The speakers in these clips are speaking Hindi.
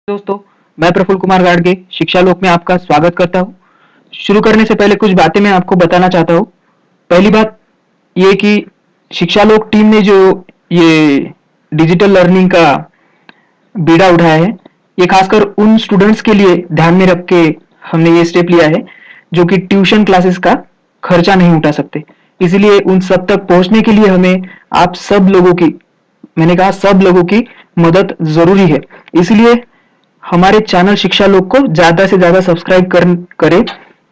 दोस्तों, मैं प्रफुल्ल कुमार गाडगे शिक्षा लोक में आपका स्वागत करता हूँ। शुरू करने से पहले कुछ बातें मैं आपको बताना चाहता हूँ। पहली बात ये कि शिक्षा लोक टीम ने जो ये डिजिटल लर्निंग का बीड़ा उठाया है, ये खासकर उन स्टूडेंट्स के लिए ध्यान में रख के हमने ये स्टेप लिया है जो कि ट्यूशन क्लासेस का खर्चा नहीं उठा सकते। इसलिए उन सब तक पहुंचने के लिए हमें आप सब लोगों की, मैंने कहा सब लोगों की मदद जरूरी है। इसलिए हमारे चैनल शिक्षा लोक को ज्यादा से ज्यादा सब्सक्राइब करें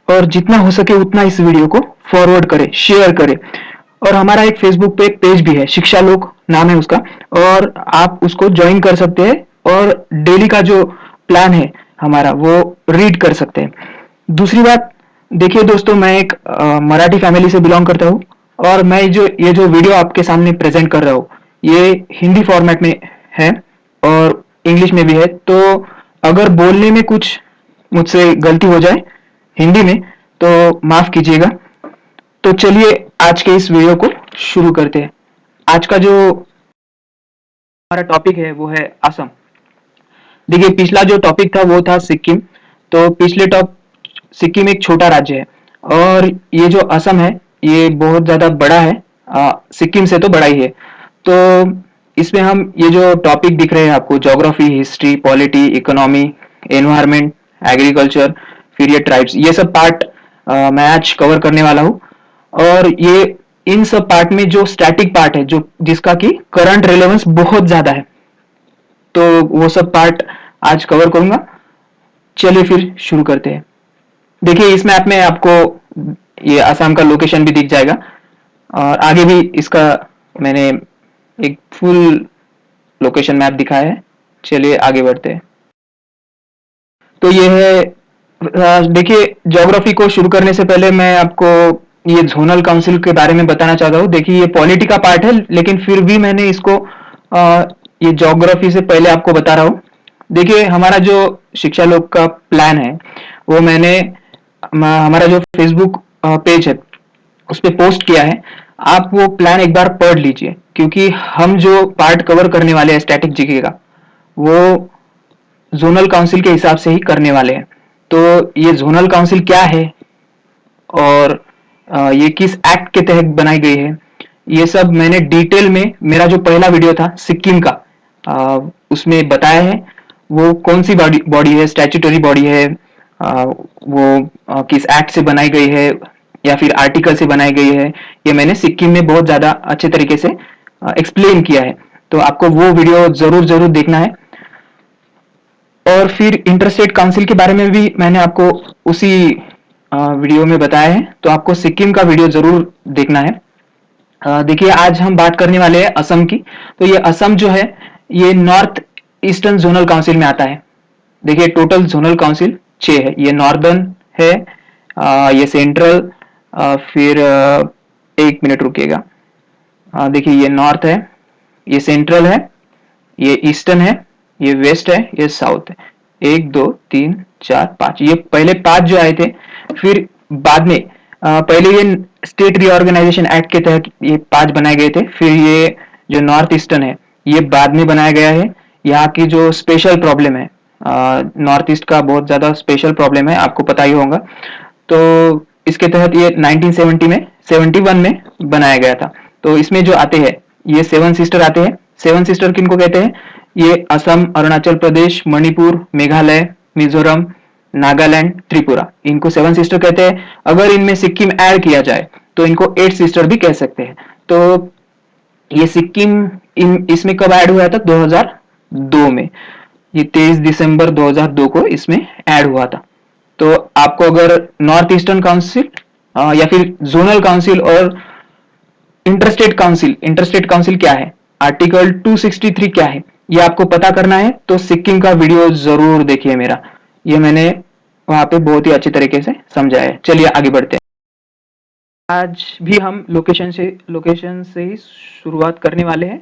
और जितना हो सके उतना इस वीडियो को फॉरवर्ड करें, शेयर करें। और हमारा एक फेसबुक पे एक पेज भी है, शिक्षा लोक नाम है उसका, और आप उसको ज्वाइन कर सकते हैं और डेली का जो प्लान है हमारा वो रीड कर सकते हैं। दूसरी बात, देखिए दोस्तों, मैं एक मराठी फैमिली से बिलोंग करता हूँ और मैं जो ये जो वीडियो आपके सामने प्रेजेंट कर रहा हूँ ये हिंदी फॉर्मेट में है और इंग्लिश में भी है। तो अगर बोलने में कुछ मुझसे गलती हो जाए हिंदी में तो माफ कीजिएगा। तो चलिए आज के इस वीडियो को शुरू करते हैं। आज का जो हमारा टॉपिक है वो है असम। देखिए, पिछला जो टॉपिक था वो था सिक्किम। तो पिछले टॉप सिक्किम एक छोटा राज्य है और ये जो असम है ये बहुत ज्यादा बड़ा है। सिक्किम से तो बड़ा ही है। तो इसमें हम ये जो टॉपिक दिख रहे हैं आपको, geography, history, polity, economy, environment, agriculture, फिर ये ट्राइब्स, ये सब पार्ट मैं आज कवर करने वाला हूँ। और ये इन सब पार्ट में जो स्टैटिक पार्ट है, जो जिसका कि करंट रेलेवेंस बहुत ज्यादा है, तो वो सब पार्ट आज कवर करूंगा। चलिए फिर शुरू करते हैं। देखिए, इस मैप में आपको ये आसाम का लोकेशन भी दिख जाएगा और आगे भी इसका मैंने एक फुल लोकेशन मैप दिखाया है। चलिए आगे बढ़ते हैं। तो ये है, देखिए, ज्योग्राफी को शुरू करने से पहले मैं आपको ये जोनल काउंसिल के बारे में बताना चाहता हूँ। देखिए, ये पॉलिटी का पार्ट है लेकिन फिर भी मैंने इसको ये ज्योग्राफी से पहले आपको बता रहा हूँ। देखिए, हमारा जो शिक्षा लोक का प्लान है वो मैंने हमारा जो फेसबुक पेज है उस पर पोस्ट किया है। आप वो प्लान एक बार पढ़ लीजिए क्योंकि हम जो पार्ट कवर करने वाले हैं स्टैटिक जीके का वो जोनल काउंसिल के हिसाब से ही करने वाले हैं। तो ये जोनल काउंसिल क्या है और ये किस एक्ट के तहत बनाई गई है, ये सब मैंने डिटेल में मेरा जो पहला वीडियो था सिक्किम का उसमें बताया है। वो कौन सी बॉडी है, स्टैट्यूटरी बॉडी है, वो किस एक्ट से बनाई गई है या फिर आर्टिकल से बनाई गई है, ये मैंने सिक्किम में बहुत ज्यादा अच्छे तरीके से एक्सप्लेन किया है। तो आपको वो वीडियो जरूर जरूर देखना है। और फिर इंटरस्टेट काउंसिल के बारे में भी मैंने आपको उसी वीडियो में बताया है, तो आपको सिक्किम का वीडियो जरूर देखना है। देखिए, आज हम बात करने वाले हैं असम की। तो ये असम जो है ये नॉर्थ ईस्टर्न जोनल काउंसिल में आता है। देखिए, टोटल जोनल काउंसिल 6 है। ये नॉर्दर्न है, ये सेंट्रल, फिर एक मिनट रुकिएगा। देखिए, ये नॉर्थ है, ये सेंट्रल है, ये ईस्टर्न है, ये वेस्ट है, ये साउथ है। 1 2 3 4 5, ये पहले 5 जो आए थे। फिर बाद में पहले ये स्टेट रीऑर्गेनाइजेशन एक्ट के तहत ये 5 बनाए गए थे। फिर ये जो नॉर्थ ईस्टर्न है ये बाद में बनाया गया है। यहाँ की जो स्पेशल प्रॉब्लम है, नॉर्थ ईस्ट का बहुत ज्यादा स्पेशल प्रॉब्लम है, आपको पता ही होगा। तो इसके तहत ये 1970 में 71 में बनाया गया था। तो इसमें जो आते हैं ये 7 सिस्टर आते हैं। 7 सिस्टर किनको कहते हैं? ये असम, अरुणाचल प्रदेश, मणिपुर, मेघालय, मिजोरम, नागालैंड, त्रिपुरा, इनको 7 सिस्टर कहते हैं। अगर इनमें सिक्किम ऐड किया जाए तो इनको 8 सिस्टर भी कह सकते हैं। तो ये सिक्किम इसमें कब ऐड हुआ था? 2002 में। ये 23 दिसंबर 2002 को इसमें ऐड हुआ था। तो आपको अगर नॉर्थ ईस्टर्न काउंसिल या फिर जोनल काउंसिल और इंटरस्टेट काउंसिल क्या है, आर्टिकल 263 क्या है, ये आपको पता करना है तो सिक्किम का वीडियो जरूर देखिए मेरा। ये मैंने वहां पे बहुत ही अच्छे तरीके से समझाया है। चलिए आगे बढ़ते हैं। आज भी हम लोकेशन से ही शुरुआत करने वाले हैं।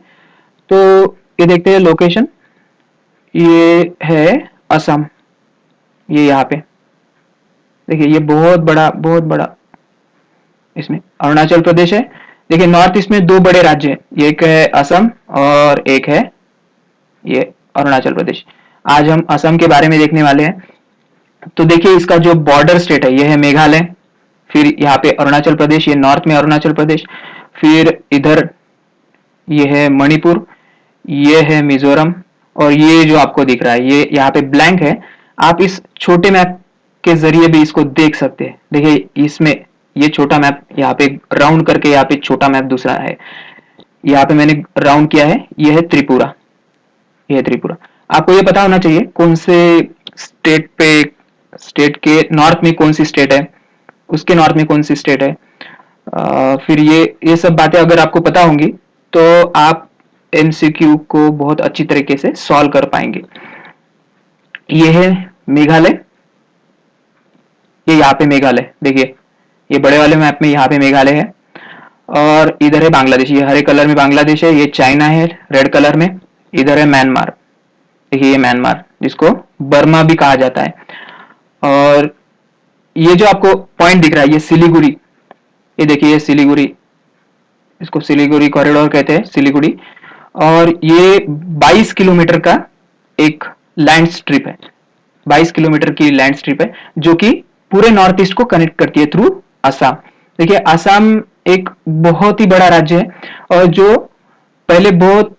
तो ये देखते हैं लोकेशन, ये है असम। ये यहाँ पे देखिए, ये बहुत बड़ा इसमें अरुणाचल प्रदेश है। देखिए, नॉर्थ ईस्ट में 2 बड़े राज्य हैं, एक है असम और एक है ये अरुणाचल प्रदेश। आज हम असम के बारे में देखने वाले हैं। तो देखिए इसका जो बॉर्डर स्टेट है ये है मेघालय, फिर यहाँ पे अरुणाचल प्रदेश, ये नॉर्थ में अरुणाचल प्रदेश, फिर इधर ये है मणिपुर, ये है मिजोरम, और ये जो आपको दिख रहा है ये यहाँ पे ब्लैंक है। आप इस छोटे मैप के जरिए भी इसको देख सकते हैं। देखिए इसमें ये छोटा मैप यहाँ पे राउंड करके, यहाँ पे छोटा मैप दूसरा है, यहाँ पे मैंने राउंड किया है, ये है त्रिपुरा, ये है त्रिपुरा। आपको ये पता होना चाहिए कौन से स्टेट पे, स्टेट के नॉर्थ में कौन सी स्टेट है, उसके नॉर्थ में कौन सी स्टेट है। फिर ये सब बातें अगर आपको पता होंगी तो आप एमसीक्यू को बहुत अच्छी तरीके से सॉल्व कर पाएंगे। ये है मेघालय, ये यहाँ पे मेघालय, देखिए ये बड़े वाले मैप में यहाँ पे मेघालय है, और इधर है बांग्लादेश, ये हरे कलर में बांग्लादेश है, ये चाइना है रेड कलर में, इधर है म्यांमार, देखिए ये म्यांमार जिसको बर्मा भी कहा जाता है। और ये जो आपको पॉइंट दिख रहा है ये सिलीगुड़ी, ये देखिए ये सिलीगुड़ी, इसको सिलीगुड़ी कॉरिडोर कहते हैं, सिलीगुड़ी। और ये 22 किलोमीटर का एक लैंड स्ट्रिप है, 22 किलोमीटर की लैंड स्ट्रिप है जो कि पूरे नॉर्थ ईस्ट को कनेक्ट करती है थ्रू असम। देखिए असम एक बहुत ही बड़ा राज्य है, और जो पहले बहुत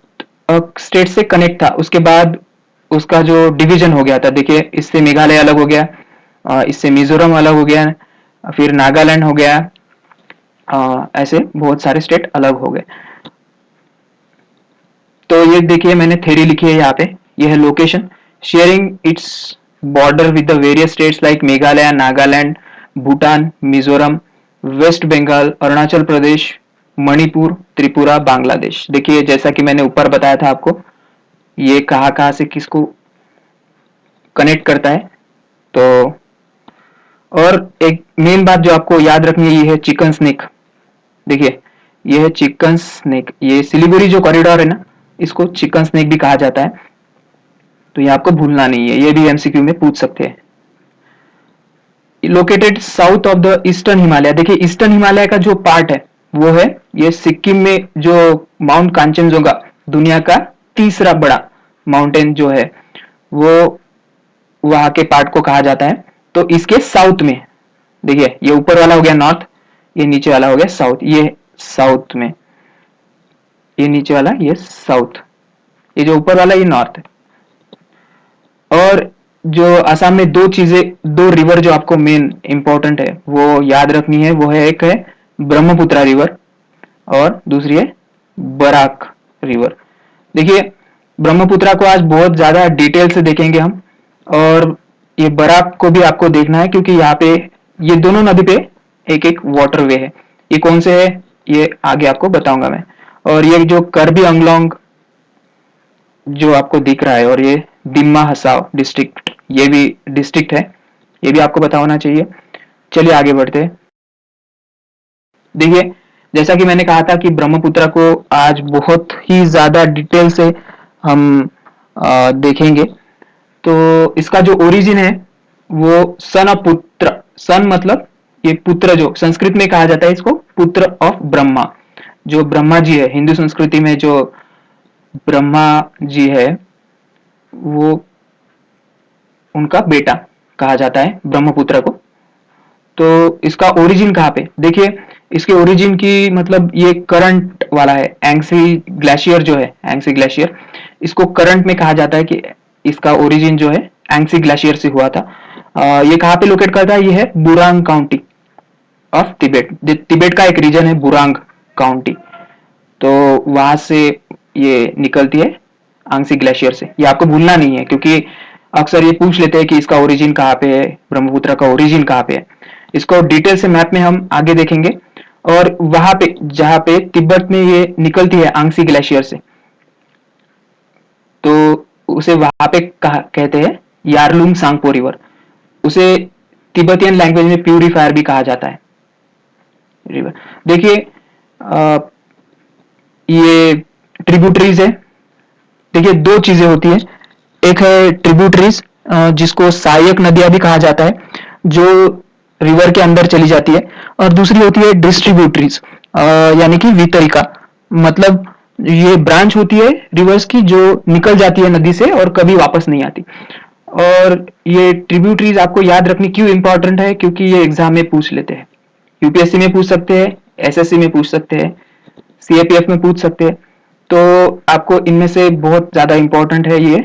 स्टेट से कनेक्ट था, उसके बाद उसका जो डिवीजन हो गया था, देखिए इससे मेघालय अलग हो गया, इससे मिजोरम अलग हो गया, फिर नागालैंड हो गया, ऐसे बहुत सारे स्टेट अलग हो गए। तो ये देखिए मैंने थ्योरी लिखी है यहाँ पे, ये है location sharing it's border with the various states like Meghalaya, Nagaland, Bhutan, Mizoram, West Bengal, Arunachal Pradesh, Manipur, Tripura, Bangladesh. देखिए जैसा कि मैंने ऊपर बताया था आपको, ये कहाँ कहाँ से किसको कनेक्ट करता है। तो और एक मेन बात जो आपको याद रखनी है, ये है चिकन स्नेक, देखिए ये है चिकन स्नेक, ये सिलीगुड़ी जो कॉरिडोर है ना, इसको चिकन स्नेक भी कहा जाता है, तो ये आपको भूलना नहीं है, ये भी एमसीक्यू में पूछ सकते हैं। Located south of the eastern Himalaya, देखिए ईस्टर्न हिमालय का जो पार्ट है वो है ये सिक्किम में, जो माउंट कांचनजोंगा दुनिया का तीसरा बड़ा माउंटेन जो है वो वहां के पार्ट को कहा जाता है। तो इसके साउथ में देखिए, ये ऊपर वाला हो गया नॉर्थ, ये नीचे वाला हो गया साउथ, ये साउथ में, ये नीचे वाला ये साउथ, ये जो ऊपर वाला ये नॉर्थ है। और जो असम में दो चीजें, दो रिवर जो आपको मेन इंपॉर्टेंट है वो याद रखनी है, वो है एक है ब्रह्मपुत्रा रिवर और दूसरी है बराक रिवर। देखिए ब्रह्मपुत्रा को आज बहुत ज्यादा डिटेल से देखेंगे हम, और ये बराक को भी आपको देखना है क्योंकि यहाँ पे ये दोनों नदी पे एक एक वाटरवे है। ये कौन से है ये आगे आपको बताऊंगा मैं। और ये जो करबी अंगलोंग जो आपको दिख रहा है, और ये दिम्मा हसाव डिस्ट्रिक्ट, ये भी डिस्ट्रिक्ट है, ये भी आपको पता होना चाहिए। चलिए आगे बढ़ते हैं। देखिए जैसा कि मैंने कहा था कि ब्रह्मपुत्रा को आज बहुत ही ज्यादा डिटेल से हम देखेंगे। तो इसका जो ओरिजिन है वो सन ऑफ पुत्र, सन मतलब ये पुत्र, जो संस्कृत में कहा जाता है इसको पुत्र ऑफ ब्रह्मा, जो ब्रह्मा जी है हिंदू संस्कृति में, जो ब्रह्मा जी है वो उनका बेटा कहा जाता है ब्रह्मपुत्र को। तो इसका ओरिजिन कहाँ पे, देखिए इसके ओरिजिन की मतलब ये करंट वाला है, एंग्सी ग्लेशियर जो है, एंग्सी ग्लेशियर, इसको करंट में कहा जाता है कि इसका ओरिजिन जो है एंग्सी ग्लेशियर से हुआ था। ये कहाँ पे लोकेट करता है, ये है Burang county of Tibet, Tibet का एक रीजन है बुरांग काउंटी, तो वहां से ये निकलती है आंगसी ग्लेशियर से। ये आपको भूलना नहीं है क्योंकि अक्सर ये पूछ लेते हैं कि इसका ओरिजिन कहाँ पे है, ब्रह्मपुत्र का ओरिजिन कहाँ पे है। इसको डिटेल से मैप में हम आगे देखेंगे। और वहां पे जहां पे तिब्बत में ये निकलती है आंगसी ग्लेशियर से, तो उसे वहां पे कहते हैं यारलुंग सांगपो रिवर, उसे तिब्बतियन लैंग्वेज में प्यूरीफायर भी कहा जाता है रिवर। देखिए ये ट्रिब्यूटरीज है, देखिए दो चीजें होती है, एक है ट्रिब्यूटरीज जिसको सहायक नदियां भी कहा जाता है जो रिवर के अंदर चली जाती है, और दूसरी होती है डिस्ट्रीब्यूटरीज यानी कि वितरिका, मतलब ये ब्रांच होती है रिवर्स की, जो निकल जाती है नदी से और कभी वापस नहीं आती। और ये ट्रिब्यूटरीज आपको याद रखनी क्यों इंपॉर्टेंट है, क्योंकि ये एग्जाम में पूछ लेते हैं। यूपीएससी में पूछ सकते हैं, एसएससी में पूछ सकते हैं, सीएपीएफ में पूछ सकते हैं। तो आपको इनमें से बहुत ज्यादा इंपॉर्टेंट है ये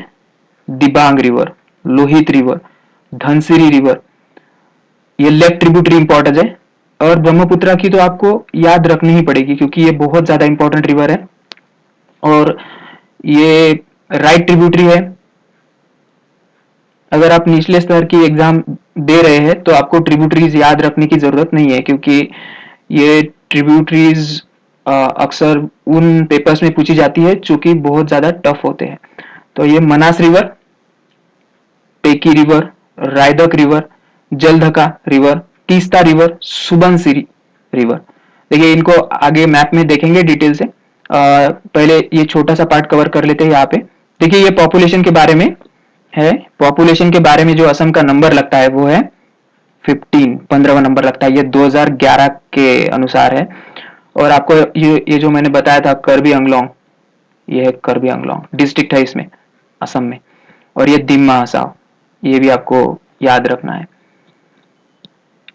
Dibang river, Lohit river, Dhansiri river, ये लेफ्ट ट्रिब्यूटरी इंपॉर्टेंट है। और ब्रह्मपुत्रा की तो आपको याद रखनी ही पड़ेगी क्योंकि ये बहुत ज्यादा इंपॉर्टेंट रिवर है और ये राइट ट्रिब्यूटरी है। अगर आप निचले स्तर की एग्जाम दे रहे हैं तो आपको ट्रिब्यूटरीज याद रखने की जरूरत नहीं है, क्योंकि ये ट्रिब्यूटरीज अक्सर उन पेपर्स में पूछी जाती है जो कि बहुत ज्यादा टफ होते हैं। तो ये Manas river, Beki river, Raidak river, Jaldhaka river, Teesta river, Subansiri river. देखिए इनको आगे मैप में देखेंगे डिटेल से। पहले ये छोटा सा पार्ट कवर कर लेते हैं यहाँ पे। देखिए ये पॉपुलेशन के बारे में है। पॉपुलेशन के बारे में जो असम का नंबर लगता है वो है 15वां नंबर लगता है। ये 2011 के अनुसार है। और आपको ये जो मैंने बताया था करबी अंगलोंग, ये है करबी अंगलोंग डिस्ट्रिक्ट है इसमें, असम में। और ये दिम्मा हसाओ, ये भी आपको याद रखना है।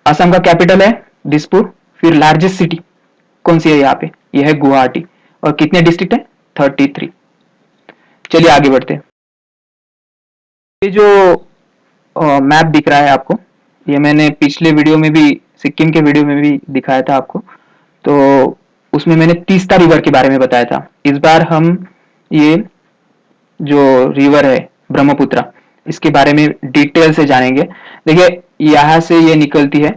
असम का कैपिटल है दिसपुर। फिर लार्जेस्ट सिटी कौन सी है यहाँ पे, ये है गुवाहाटी। और कितने डिस्ट्रिक्ट है, 33। चलिए आगे बढ़ते हैं। ये जो मैप दिख रहा है आपको, ये मैंने पिछले वीडियो में भी, सिक्किम के वीडियो में भी दिखाया था आपको। तो उसमें मैंने तीस्ता रिवर के बारे में बताया था। इस बार हम ये जो रिवर है ब्रह्मपुत्रा, इसके बारे में डिटेल से जानेंगे। देखिए यहाँ से ये निकलती है।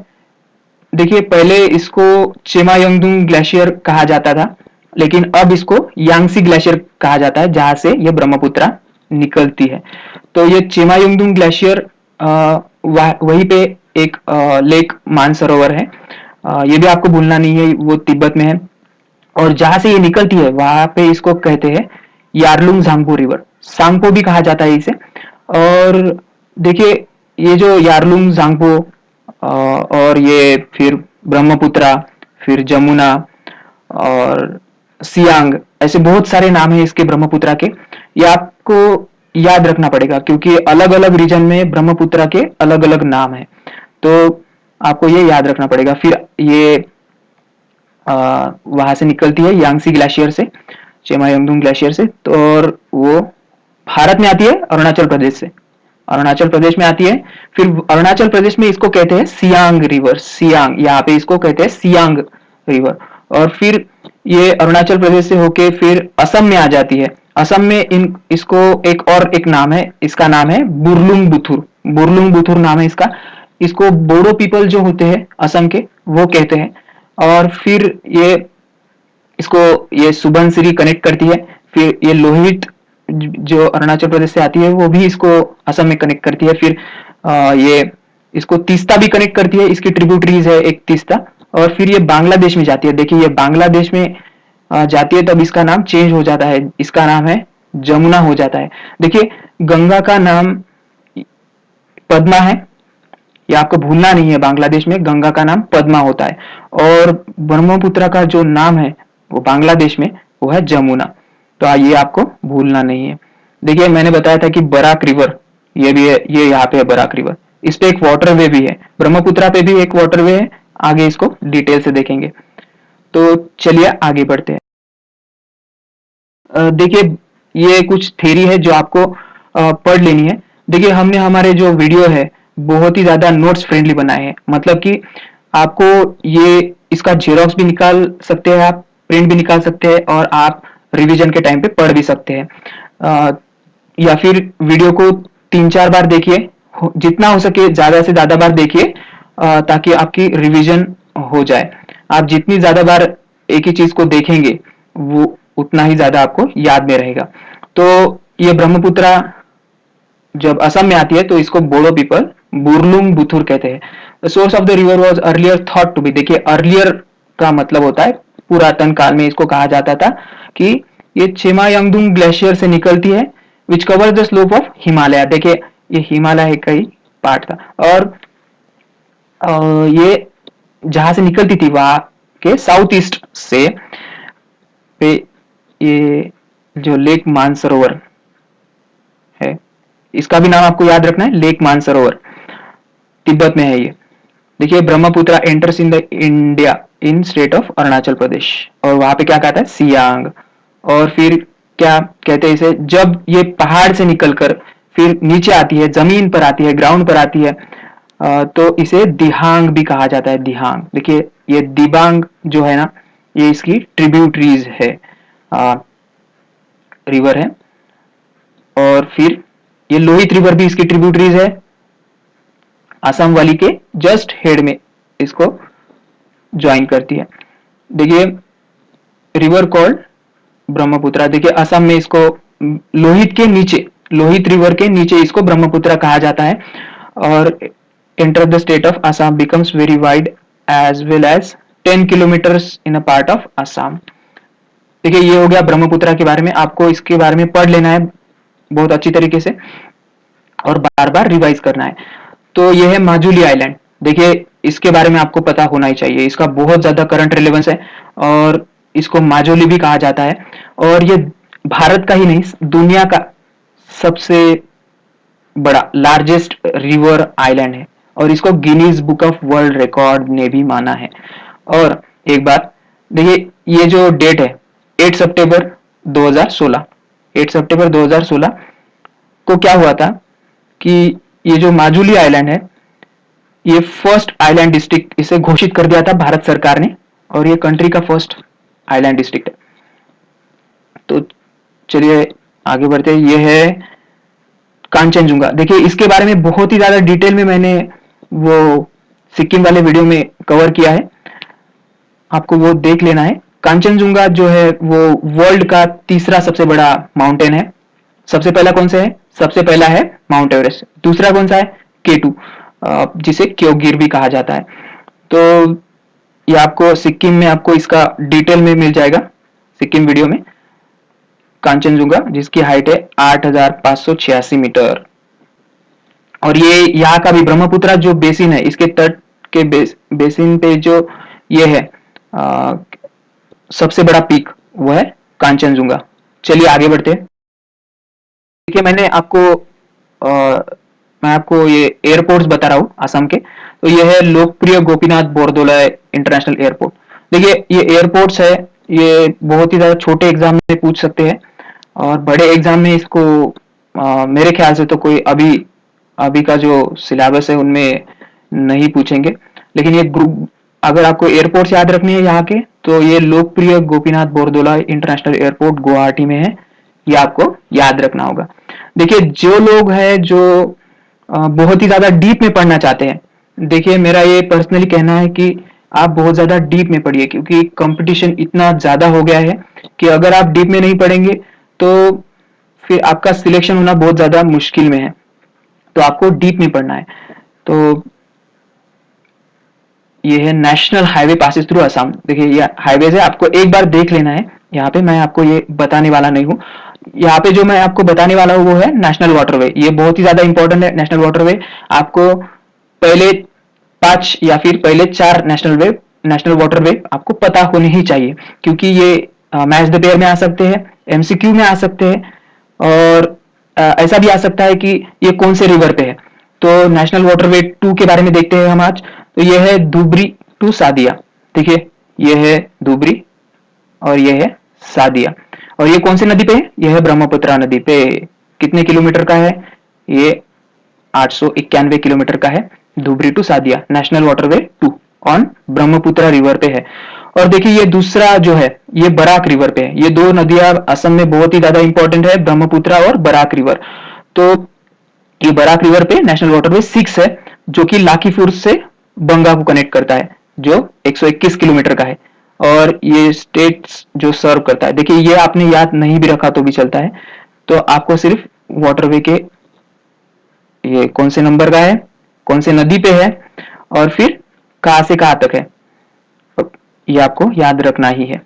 देखिए पहले इसको चेमायंगदुंग ग्लेशियर कहा जाता था, लेकिन अब इसको यांगसी ग्लेशियर कहा जाता है, जहां से ये ब्रह्मपुत्रा निकलती है। तो ये चेमायुंगदुंग ग्लेशियर वहीं पे एक लेक मानसरोवर है। ये भी आपको भूलना नहीं है, वो तिब्बत में है। और जहां से ये निकलती है वहां पे इसको कहते हैं यारलुंग झांगपो रिवर, सांगपो भी कहा जाता है इसे। और देखिए ये जो यारलुंग झांगपो और ये फिर ब्रह्मपुत्रा, फिर जमुना और सियांग, ऐसे बहुत सारे नाम हैं इसके ब्रह्मपुत्रा के। ये आपको याद रखना पड़ेगा क्योंकि अलग अलग रीजन में ब्रह्मपुत्रा के अलग अलग नाम है। तो आपको ये याद रखना पड़ेगा। फिर ये वहां से निकलती है यांगसी ग्लेशियर से, चेमायंगदुंग ग्लेशियर से। तो और वो भारत में आती है अरुणाचल प्रदेश से, अरुणाचल प्रदेश में आती है। फिर अरुणाचल प्रदेश में इसको कहते हैं सियांग रिवर, सियांग, यहाँ पे इसको कहते हैं सियांग रिवर। और फिर ये अरुणाचल प्रदेश से होके फिर असम में आ जाती है। असम में इसको एक नाम है, इसका नाम है बुरलुंग बुथुर, बुरलुंग बुथुर नाम है इसका। इसको बोडो पीपल जो होते हैं असम के, वो कहते हैं। और फिर ये इसको ये सुबनसिरी कनेक्ट करती है। फिर ये लोहित जो अरुणाचल प्रदेश से आती है वो भी इसको असम में कनेक्ट करती है। फिर ये इसको तीस्ता भी कनेक्ट करती है, इसकी ट्रिब्यूटरीज है एक तीस्ता। और फिर ये बांग्लादेश में जाती है। देखिए ये बांग्लादेश में जाती है तब इसका नाम चेंज हो जाता है, इसका नाम है जमुना हो जाता है। देखिए गंगा का नाम पद्मा है, ये आपको भूलना नहीं है। बांग्लादेश में गंगा का नाम पद्मा होता है। और ब्रह्मपुत्र का जो नाम है वो बांग्लादेश में वो है जमुना। तो ये आपको भूलना नहीं है। देखिए मैंने बताया था कि बराक रिवर, ये भी है, ये यहाँ पे है बराक रिवर। इस पे एक वाटरवे भी है, ब्रह्मपुत्रा पे भी एक वाटरवे है। आगे इसको डिटेल से देखेंगे। तो चलिए आगे बढ़ते हैं। देखिए ये कुछ थ्योरी है जो आपको पढ़ लेनी है। देखिए हमने हमारे जो वीडियो है बहुत ही ज्यादा नोट्स फ्रेंडली बनाए हैं। मतलब कि आपको ये इसका जेरोक्स भी निकाल सकते हैं, आप प्रिंट भी निकाल सकते हैं और आप रिवीजन के टाइम पे पढ़ भी सकते हैं। या फिर वीडियो को 3-4 बार देखिए, जितना हो सके ज्यादा से ज्यादा बार देखिए ताकि आपकी रिवीजन हो जाए। आप जितनी ज्यादा बार एक ही चीज को देखेंगे वो उतना ही ज्यादा आपको याद में रहेगा। तो ये ब्रह्मपुत्रा जब असम में आती है तो इसको बोडो पीपल बुरलुंग बुथुर कहते हैं। The source of the river was earlier thought to be, देखिए अर्लियर का मतलब होता है पुरातन काल में इसको कहा जाता था कि ये चेमायंगदुंग ग्लेशियर से निकलती है which cover the slope of Himalaya. देखिए ये हिमालय का ही पार्ट था। और ये जहां से निकलती थी वहां के साउथ ईस्ट से पे ये जो लेक मानसरोवर है, इसका भी नाम आपको याद रखना है, लेक मानसरोवर, तिब्बत में है ये। देखिए Brahmaputra enters in the India in state of Arunachal Pradesh, और वहां पे क्या कहता है, सियांग। और फिर क्या कहते हैं इसे, जब ये पहाड़ से निकलकर फिर नीचे आती है, जमीन पर आती है, ग्राउंड पर आती है, तो इसे दिहांग भी कहा जाता है, दिहांग। देखिए ये दिबांग जो है ना, ये इसकी ट्रिब्यूटरीज है, रिवर है। और फिर ये लोहित रिवर भी इसकी ट्रिब्यूटरीज है, असम वाली के जस्ट हेड में इसको ज्वाइन करती है। देखिए रिवर कॉल्ड ब्रह्मपुत्र, देखिए असम में इसको लोहित के नीचे, लोहित रिवर के नीचे इसको ब्रह्मपुत्र कहा जाता है। और enter the state of Assam becomes very wide as well as 10 kilometres in a part of Assam. देखिए ये हो गया ब्रह्मपुत्र के बारे में, आपको इसके बारे में पढ़ लेना है बहुत अच्छी तरीके से और बार बार रिवाइज करना है। तो ये है माजुली आइलैंड। देखिए इसके बारे में आपको पता होना ही चाहिए, इसका बहुत ज्यादा करंट रिलेवेंस है, और इसको माजुली भी कहा जाता है। और ये भारत का ही नहीं, दुनिया का सबसे बड़ा लार्जेस्ट रिवर आइलैंड है, और इसको Guinness book of world record ने भी माना है। और एक बात देखिए, ये जो डेट है 8 सितंबर 2016, 8 सितंबर 2016 को क्या हुआ था कि ये जो माजुली आइलैंड है, ये फर्स्ट आइलैंड डिस्ट्रिक्ट इसे घोषित कर दिया था भारत सरकार ने, और ये कंट्री का फर्स्ट आइलैंड डिस्ट्रिक्ट है। तो चलिए आगे बढ़ते हैं। ये है कांचनजुंगा। देखिए इसके बारे में बहुत ही ज्यादा डिटेल में मैंने वो सिक्किम वाले वीडियो में कवर किया है, आपको वो देख लेना है। कांचनजुंगा जो है वो वर्ल्ड का तीसरा सबसे बड़ा माउंटेन है। सबसे पहला कौन सा है? सबसे पहला है माउंट एवरेस्ट। दूसरा कौन सा है? K2, जिसे क्योगिर भी कहा जाता है। तो ये आपको सिक्किम में आपको इसका डिटेल में मिल जाएगा, सिक्किम वीडियो में। कांचनजुंगा जिसकी हाइट है 8,586 मीटर। और ये यहाँ का भी ब्रह्मपुत्र जो बेसिन है, इसके तट के बेसिन पे जो ये है सबसे बड़ा पीक, वो है कांचनजुंगा। चलिए आगे बढ़ते हैं। देखिए मैं आपको ये एयरपोर्ट्स बता रहा हूँ असम के। तो ये है लोकप्रिय गोपीनाथ बोरदोलोई इंटरनेशनल एयरपोर्ट। देखिए ये एयरपोर्ट्स है, ये बहुत ही ज्यादा छोटे एग्जाम में पूछ सकते हैं, और बड़े एग्जाम में इसको मेरे ख्याल से तो कोई अभी का जो सिलेबस है उनमें नहीं पूछेंगे। लेकिन ये ग्रुप, अगर आपको एयरपोर्ट्स याद रखने हैं यहाँ के, तो ये लोकप्रिय गोपीनाथ बोरदोलोई इंटरनेशनल एयरपोर्ट गुवाहाटी में है, ये आपको याद रखना होगा। देखिए जो लोग हैं जो बहुत ही ज्यादा डीप में पढ़ना चाहते हैं, देखिए मेरा ये पर्सनली कहना है कि आप बहुत ज्यादा डीप में पढ़िए, क्योंकि कंपटीशन इतना ज्यादा हो गया है कि अगर आप डीप में नहीं पढ़ेंगे तो फिर आपका सिलेक्शन होना बहुत ज्यादा मुश्किल में है। तो आपको डीप में पढ़ना है। तो ये है national highway passes through Assam. देखिए ये हाईवे है, आपको एक बार देख लेना है। यहाँ पे मैं आपको ये बताने वाला नहीं हूँ, यहाँ पे जो मैं आपको बताने वाला हूँ वो है नेशनल वाटरवे। ये बहुत ही ज्यादा इंपॉर्टेंट है नेशनल वाटरवे। आपको पहले 5 या फिर पहले 4 नेशनल वाटरवे आपको पता होने ही चाहिए, क्योंकि ये मैच द पेयर में आ सकते हैं, MCQ में आ सकते हैं, और ऐसा भी आ सकता है कि ये कौन से रिवर पे है। तो नेशनल वाटरवे 2 के बारे में देखते हैं हम आज। तो ये है धुबरी टू सादिया। देखिए ये है धुबरी और ये है सादिया, और ये कौन सी नदी पे है? ये है ब्रह्मपुत्र नदी पे। कितने किलोमीटर का है? ये 891 किलोमीटर का है। Dhubri to Sadiya national waterway 2 on Brahmaputra river पे है। और देखिए ये दूसरा जो है ये बराक रिवर पे है। ये दो नदियां असम में बहुत ही ज्यादा इंपॉर्टेंट है, ब्रह्मपुत्र और बराक रिवर। तो ये बराक रिवर पे नेशनल वाटरवे 6 है, जो कि लाखीपुर से बंगा को कनेक्ट करता है, जो 121 किलोमीटर का है, और ये स्टेट्स जो सर्व करता है। देखिए ये आपने याद नहीं भी रखा तो भी चलता है। तो आपको सिर्फ वाटरवे के ये कौन से नंबर का है, कौन से नदी पे है, और फिर कहां से कहां तक है, ये आपको याद रखना ही है।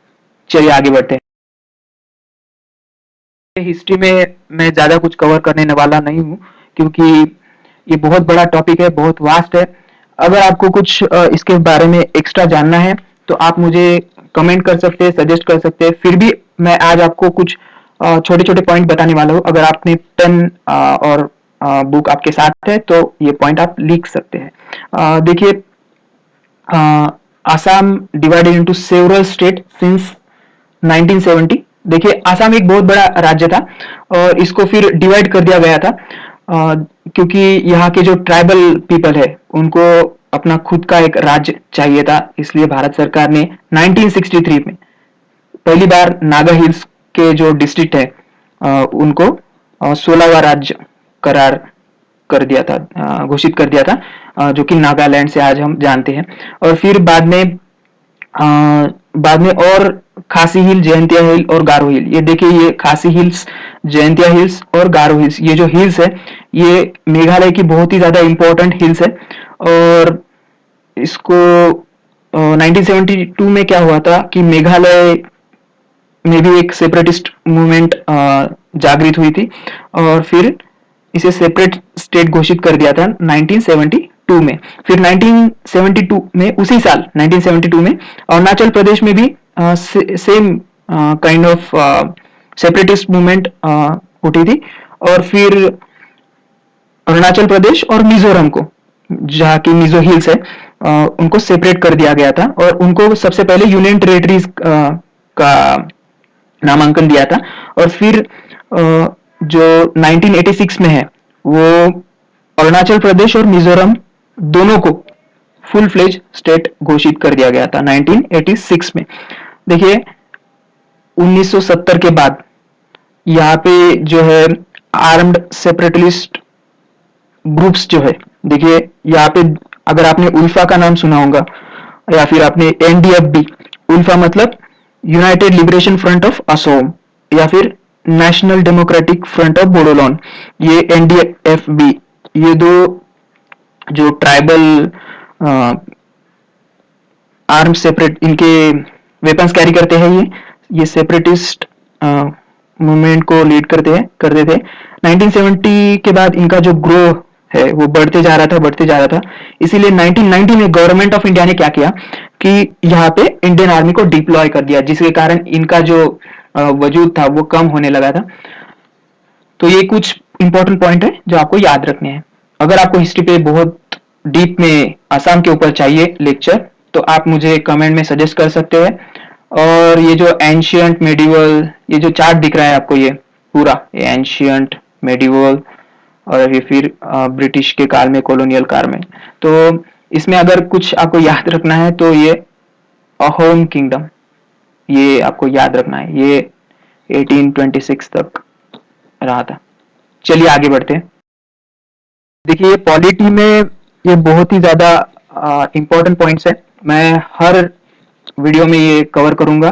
चलिए आगे बढ़ते हैं। हिस्ट्री में मैं ज्यादा कुछ कवर करने वाला नहीं हूँ, क्योंकि ये बहुत बड़ा टॉपिक है, बहुत वास्ट है। अगर आपको कुछ इसके बारे में एक्स्ट्रा जानना है तो आप मुझे कमेंट कर सकते हैं, सजेस्ट कर सकते हैं। फिर भी मैं आज आपको कुछ छोटे छोटे पॉइंट बताने वाला हूँ। अगर आपने पेन और बुक आपके साथ है तो ये पॉइंट आप लिख सकते हैं। देखिए, Assam divided into several state since 1970। देखिए, आसाम एक बहुत बड़ा राज्य था और इसको फिर डिवाइड कर दिया गया था, क्योंकि यहाँ के जो ट्राइबल पीपल है उनको अपना खुद का एक राज्य चाहिए था। इसलिए भारत सरकार ने 1963 में पहली बार नागा हिल्स के जो डिस्ट्रिक्ट है उनको 16वां राज्य करार कर दिया था, घोषित कर दिया था, जो कि नागालैंड से आज हम जानते हैं। और फिर बाद में और खासी हिल, जयंतिया हिल और गारो हिल। ये देखिए, ये खासी हिल्स, जयंतिया हिल्स और गारो हिल्स, ये जो हिल्स है ये मेघालय की बहुत ही ज्यादा इंपॉर्टेंट हिल्स है। और इसको 1972 में क्या हुआ था कि मेघालय में भी एक सेपरेटिस्ट मूवमेंट जागृत हुई थी और फिर इसे सेपरेट स्टेट घोषित कर दिया था 1972 में। फिर 1972 में, उसी साल 1972 में अरुणाचल प्रदेश में भी same kind of separatist movement उठी थी। और फिर अरुणाचल प्रदेश और मिजोरम को, जहाँ की मिजो हिल्स है, उनको सेपरेट कर दिया गया था और उनको सबसे पहले यूनियन टेरिटरीज का नामांकन दिया था। और फिर जो 1986 में है वो अरुणाचल प्रदेश और मिजोरम दोनों को फुल फ्लेज स्टेट घोषित कर दिया गया था 1986 में। देखिए, 1970 के बाद यहाँ पे जो है आर्म्ड सेपरेटिस्ट ग्रुप्स जो है, देखिए यहाँ पे अगर आपने उल्फा का नाम सुना होगा या फिर आपने एनडीएफबी, उल्फा मतलब United liberation front of Asom या फिर national democratic front of Bodoland, ये एनडीएफबी, ये दो जो ट्राइबल आर्म सेपरेट, इनके वेपन्स कैरी करते हैं, ये सेपरेटिस्ट मूवमेंट को लीड करते थे। 1970 के बाद इनका जो ग्रो है वो बढ़ते जा रहा था। इसीलिए 1990 में गवर्नमेंट ऑफ इंडिया ने क्या किया कि यहाँ पे इंडियन आर्मी को डिप्लॉय कर दिया, जिसके कारण इनका जो वजूद था वो कम होने लगा था। तो ये कुछ इंपॉर्टेंट पॉइंट है जो आपको याद रखने हैं। अगर आपको हिस्ट्री पे बहुत डीप में असम के ऊपर चाहिए लेक्चर तो आप मुझे कमेंट में सजेस्ट कर सकते हैं। और ये जो एंशियंट मेडिवल, ये जो चार्ट दिख रहा है आपको, ये पूरा ये एंशियंट मेडिवल और ये फिर ब्रिटिश के काल में, कॉलोनियल काल में, तो इसमें अगर कुछ आपको याद रखना है तो ये अहोम किंगडम, ये आपको याद रखना है, ये 1826 तक रहा था। चलिए आगे बढ़ते हैं। देखिए, ये पॉलिटी में ये बहुत ही ज्यादा इंपॉर्टेंट पॉइंट्स है। मैं हर वीडियो में ये कवर करूंगा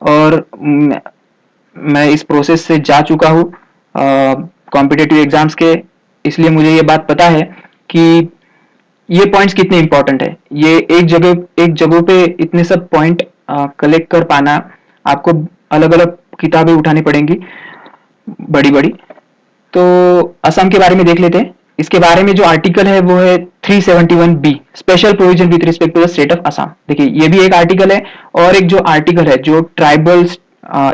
और मैं इस प्रोसेस से जा चुका हूँ कॉम्पिटिटिव एग्जाम्स के, इसलिए मुझे ये बात पता है कि ये पॉइंट्स कितने इंपॉर्टेंट है। ये एक जगह पे इतने सब पॉइंट कलेक्ट कर पाना, आपको अलग अलग किताबें उठानी पड़ेंगी बड़ी बड़ी। तो असम के बारे में देख लेते हैं। इसके बारे में जो आर्टिकल है वो है 371B, special provision with respect to the state of Assam. देखिए, ये भी एक आर्टिकल है और एक जो आर्टिकल है जो ट्राइबल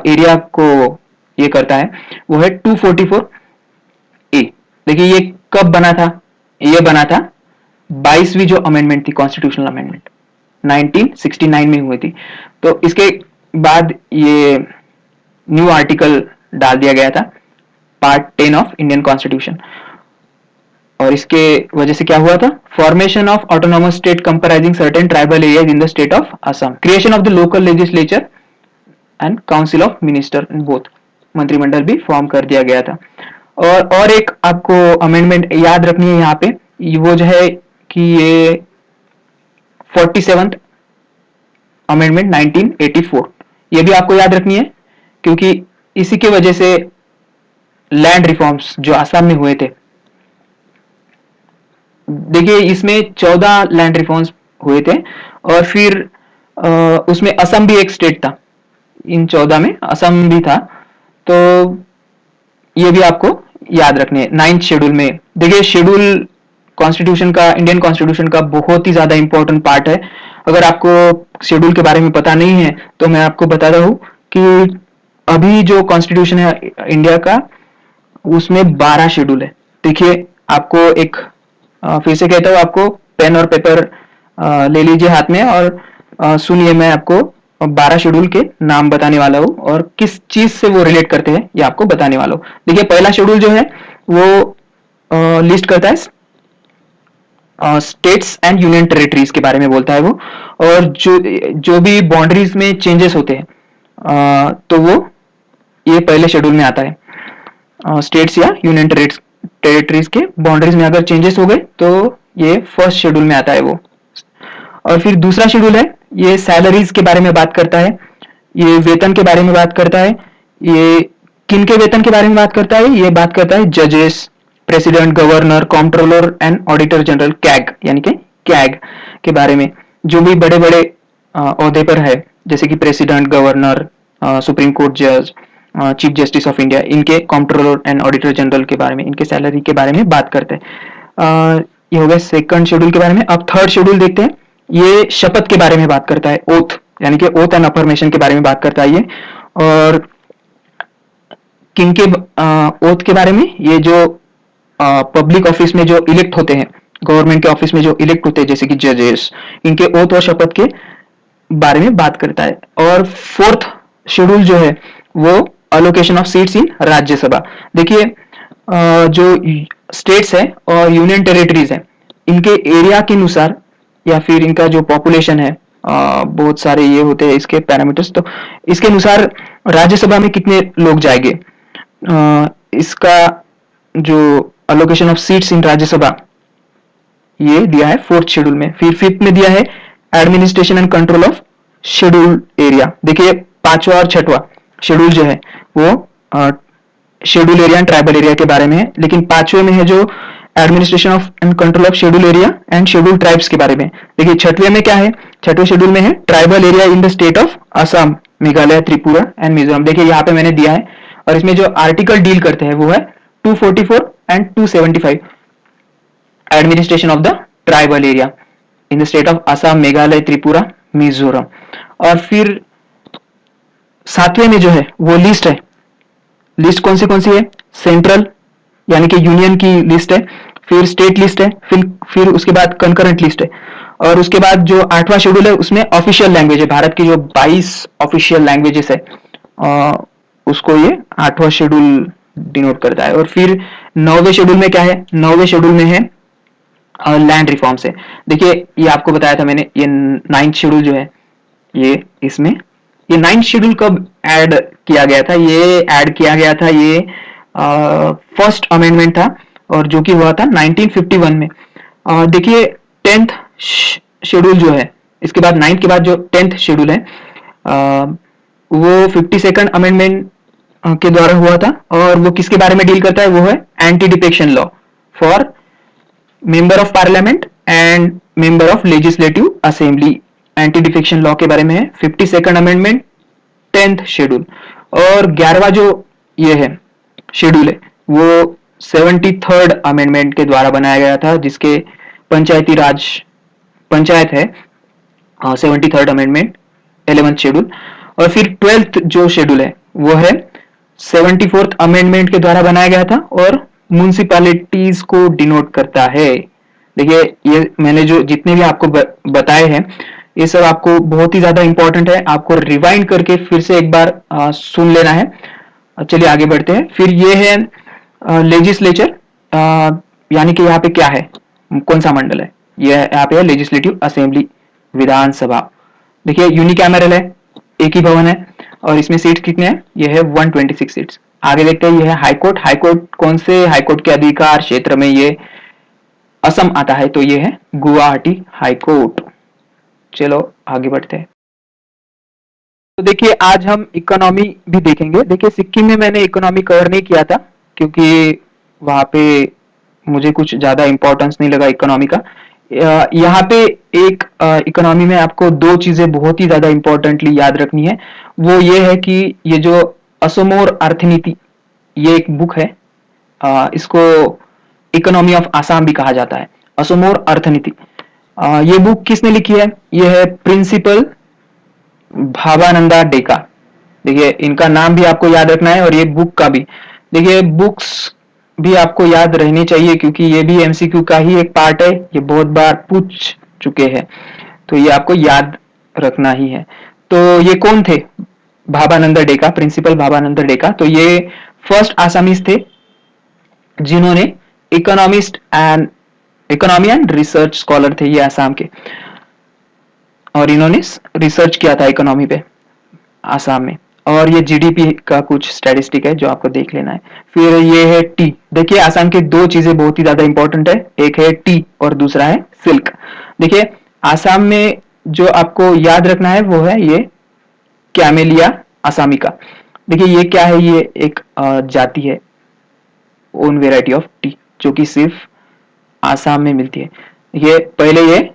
एरिया को ये करता है वो है 244A। देखिए, ये कब बना था? ये बना था 22वीं जो अमेंडमेंट थी, कॉन्स्टिट्यूशनल अमेंडमेंट 1969 में हुई थी। तो इसके बाद ये न्यू आर्टिकल डाल दिया गया था, पार्ट 10 ऑफ इंडियन कॉन्स्टिट्यूशन। और इसके वजह से क्या हुआ था? Formation of autonomous state comprising certain tribal areas in the state of Assam, creation of the local legislature and council of minister, both, मंत्रिमंडल भी फॉर्म कर दिया गया था। और एक आपको अमेंडमेंट याद रखनी है यहाँ पे, वो जो है कि ये 47th अमेंडमेंट 1984, ये भी आपको याद रखनी है क्योंकि इसी के वजह से लैंड रिफॉर्म्स जो असम में हुए थे, देखिए इसमें 14 लैंड रिफॉर्म्स हुए थे और फिर उसमें असम भी एक स्टेट था, इन 14 में असम भी था। तो ये भी आपको याद रखने हैं। 9th शेड्यूल में देखिए, शेड्यूल कॉन्स्टिट्यूशन का, इंडियन कॉन्स्टिट्यूशन का बहुत ही ज्यादा इंपॉर्टेंट पार्ट है अगर आपको शेड्यूल के बारे में पता नहीं है तो मैं आपको बताता हूँ कि अभी जो कॉन्स्टिट्यूशन है इंडिया का, उसमें 12 शेड्यूल है। देखिए, आपको एक फिर से कहता हूँ, आपको पेन और पेपर ले लीजिए हाथ में और सुनिए, मैं आपको 12 शेड्यूल के नाम बताने वाला हूँ और किस चीज से वो रिलेट करते हैं ये आपको बताने वाला हूँ। देखिए, पहला शेड्यूल जो है वो लिस्ट करता है स्टेट्स एंड यूनियन टेरिटरीज के बारे में बोलता है वो, और जो भी बाउंड्रीज में चेंजेस होते हैं तो वो ये पहले शेड्यूल में आता है। स्टेट्स या यूनियन टेरिटरीज के बाउंड्रीज में अगर चेंजेस हो गए तो ये फर्स्ट शेड्यूल में आता है वो। और फिर दूसरा शेड्यूल है, ये सैलरीज के बारे में बात करता है, ये वेतन के बारे में बात करता है। ये किन के वेतन के बारे में बात करता है? ये बात करता है जजेस, president, governor, comptroller and auditor general, CAG यानी कि कैग के बारे में। जो भी बड़े बड़े ओहदे पर है, जैसे कि प्रेसिडेंट, गवर्नर, सुप्रीम कोर्ट जज, चीफ जस्टिस ऑफ इंडिया, इनके कॉम्प्ट्रोलर एंड ऑडिटर जनरल के बारे में, इनके सैलरी के बारे में बात करते हैं। ये हो गया सेकंड शेड्यूल के बारे में। अब थर्ड शेड्यूल देखते हैं। ये शपथ के बारे में बात करता है, ओथ यानी कि ओथ एंड अफर्मेशन के बारे में बात करता है ये। और किन के ओथ के बारे में? ये जो पब्लिक ऑफिस में जो इलेक्ट होते हैं, गवर्नमेंट के ऑफिस में जो इलेक्ट होते हैं, जैसे कि जजेस, इनके ओथ और शपथ के बारे में बात करता है। और फोर्थ शेड्यूल जो है वो allocation of seats in Rajya Sabha. देखिए, जो स्टेट्स है और यूनियन टेरिटरीज है, इनके एरिया के अनुसार या फिर इनका जो पॉपुलेशन है, बहुत सारे ये होते हैं इसके पैरामीटर्स, तो इसके अनुसार राज्यसभा में कितने लोग जाएंगे, इसका जो allocation of seats in Rajya Sabha ये दिया है फोर्थ शेड्यूल में। फिर फिफ्थ में दिया है administration and control of schedule area. देखिए, पांचवा और छठवा शेड्यूल जो है वो schedule area and tribal area के बारे में है, लेकिन पांचवे में है जो administration of and control of schedule area and schedule tribes के बारे में। देखिए, छठवें में क्या है? छठवें शेड्यूल में है tribal area in the state of Assam, Meghalaya, Tripura and Mizoram. देखिए, यहाँ पे मैंने दिया है, और इसमें जो आर्टिकल डील करते हैं वो है 244 and 275, administration of the tribal area in the state of Assam, Meghalaya, Tripura, Mizoram. और फिर सातवें में जो है वो लिस्ट है। लिस्ट कौन सी है? सेंट्रल यानी कि यूनियन की लिस्ट है, फिर स्टेट लिस्ट है, फिर उसके बाद कंकरेंट लिस्ट है। और उसके बाद जो आठवां शेड्यूल है उसमें ऑफिशियल लैंग्वेज है, भारत की जो 22 ऑफिशियल लैंग्वेजेस है उसको ये आठवां शेड्यूल डिनोट करता है। और फिर नौवें शेड्यूल में क्या है? नौवें शेड्यूल में है लैंड रिफॉर्म्स है। देखिए, ये आपको बताया था मैंने, ये 9th शेड्यूल जो है ये इसमें, ये 9th शेड्यूल कब ऐड किया गया था? ये ऐड किया गया था, ये फर्स्ट अमेंडमेंट था, और जो कि हुआ था 1951 में। देखिए, 10th शेड्यूल जो है, इसके बाद 9th के बाद जो 10th शेड्यूल है वो 52nd अमेंडमेंट के द्वारा हुआ था, और वो किसके बारे में डील करता है? वो है anti defection law for member of parliament and member of legislative assembly. Anti defection law के बारे में है 52nd अमेंडमेंट, 10th शेड्यूल। और 11वां जो ये है शेड्यूल है वो 73rd अमेंडमेंट के द्वारा बनाया गया था, जिसके पंचायती राज पंचायत है 73rd अमेंडमेंट, 11th शेड्यूल। और फिर 12th जो शेड्यूल है वो है 74th अमेंडमेंट के द्वारा बनाया गया था, और म्युनिसिपैलिटीज को डिनोट करता है। देखिए, ये मैंने जो जितने भी आपको बताए हैं ये सब आपको बहुत ही ज्यादा इंपॉर्टेंट है, आपको रिवाइंड करके फिर से एक बार सुन लेना है। चलिए आगे बढ़ते हैं। फिर ये है लेजिस्लेचर, यानी कि यहाँ पे क्या है, कौन सा मंडल है? ये यहाँ पे है लेजिस्लेटिव असेंबली, विधानसभा। देखिए, यूनिकैमरल है, एक ही भवन है, और इसमें सीट्स कितने हैं? ये है 126 सीट्स। आगे देखते हैं, ये है हाईकोर्ट। हाईकोर्ट कौन से हाईकोर्ट के अधिकार क्षेत्र में ये असम आता है? तो ये है गुवाहाटी हाईकोर्ट। चलो आगे बढ़ते हैं। तो देखिए, आज हम इकोनॉमी भी देखेंगे। देखिए, सिक्किम में मैंने इकोनॉमी कवर नहीं किया था क्योंकि वहां पे मुझे कुछ ज्यादा इंपॉर्टेंस नहीं लगा इकोनॉमी का। यहाँ पे एक इकोनॉमी में आपको दो चीजें बहुत ही ज्यादा इंपॉर्टेंटली याद रखनी है। वो ये है कि ये जो असमोर अर्थनीति, ये एक बुक है, इसको इकोनॉमी ऑफ आसाम भी कहा जाता है, असमोर अर्थनीति। ये बुक किसने लिखी है? ये है प्रिंसिपल भावानंदा डेका। देखिए इनका नाम भी आपको याद रखना है और ये बुक का भी। देखिए बुक्स भी आपको याद रहनी चाहिए क्योंकि ये भी एमसीक्यू का ही एक पार्ट है, ये बहुत बार पूछ चुके हैं, तो ये आपको याद रखना ही है। तो ये कौन थे? भावानंद डेका, प्रिंसिपल भावानंद डेका। तो ये फर्स्ट आसामीज थे जिन्होंने इकोनॉमी एंड रिसर्च स्कॉलर थे ये आसाम के, और इन्होंने रिसर्च किया था इकोनॉमी पे आसाम में। और ये जीडीपी का कुछ स्टैटिस्टिक है जो आपको देख लेना है। फिर ये है टी। देखिए आसाम की दो चीजें बहुत ही ज्यादा इंपॉर्टेंट है, एक है टी और दूसरा है सिल्क। देखिए आसाम में जो आपको याद रखना है वो है ये कैमेलिया असामिका। देखिए ये क्या है? ये एक जाति है, ओन वेराइटी ऑफ टी, जो कि सिर्फ आसाम में मिलती है। ये पहले ये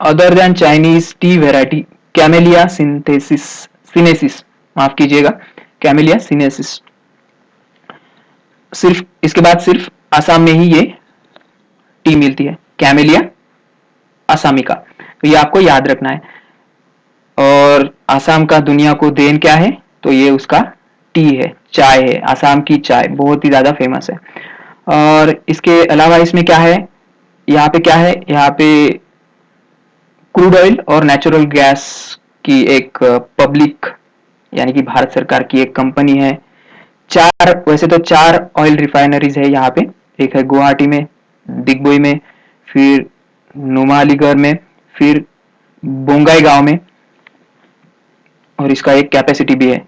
other than Chinese T variety camellia sinensis, माफ कीजिएगा, कैमेलिया सिनेसिस, सिर्फ इसके बाद सिर्फ आसाम में ही ये टी मिलती है, कैमेलिया असामिका। तो ये आपको याद रखना है। और आसाम का दुनिया को देन क्या है? तो ये उसका टी है, चाय है। आसाम की चाय बहुत ही ज्यादा फेमस है। और इसके अलावा इसमें क्या है? यहाँ पे क्या है? यहाँ पे क्रूड ऑयल और नेचुरल गैस की एक पब्लिक, यानी कि भारत सरकार की एक कंपनी है। वैसे तो चार ऑयल रिफाइनरीज है यहाँ पे। एक है गुवाहाटी में, दिग्बोई में, फिर नुमालीगढ़ में, फिर बोंगाई गांव में, और इसका एक कैपेसिटी भी है